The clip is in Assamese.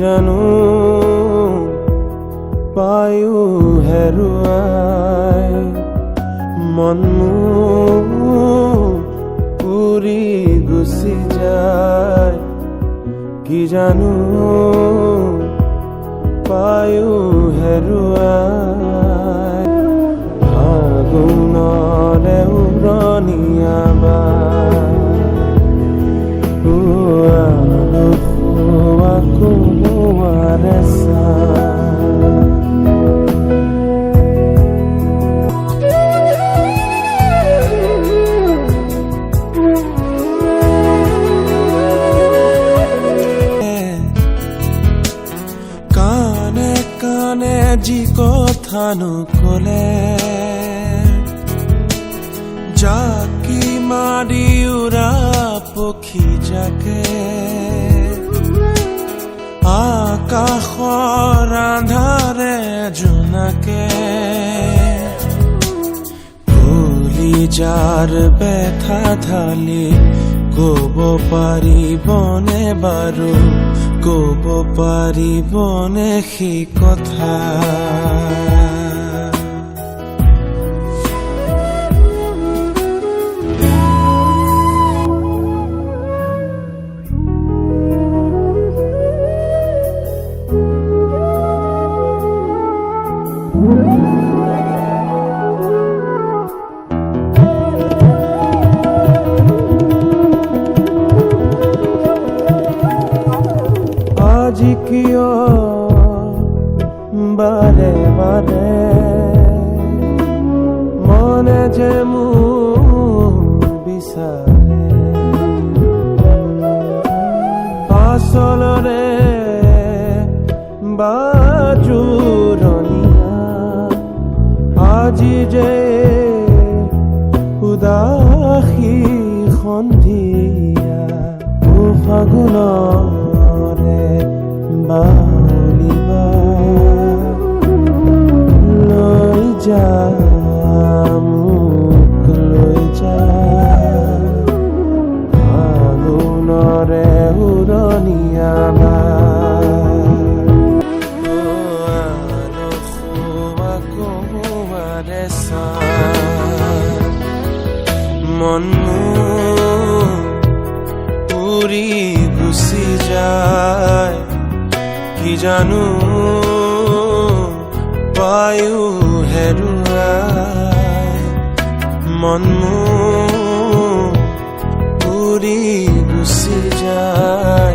জানো পায়ো হেৰুৱাই মন উৰি গুচি যায় কি জানো পায়ো হেৰুৱাই ফাগুনৰে উৰণীয়া কানে কানে যি কথা নকলে জাকি মাৰি উৰা পক্ষী জাকে আকাশৰ আন্ধাৰে জোনাকে ভুলি যাৰ বেথা ঢালি ক'ব পাৰিবনে বাৰু ক'ব পাৰিবনে সেই কথা আজি কিয় বাৰে বাৰে মনে যে মোক বিচাৰে আচলৰে বাজুৰণীয়া আজি যে উদাসী সন্ধিয়া ফাগুনৰে বাউলিবা লৈ যা মোক লৈ যা ফাগুনৰে উৰণীয়া মন উৰি গুচি যায় কি জানো পায়ো হেৰুৱাই মন উৰি গুচি যায়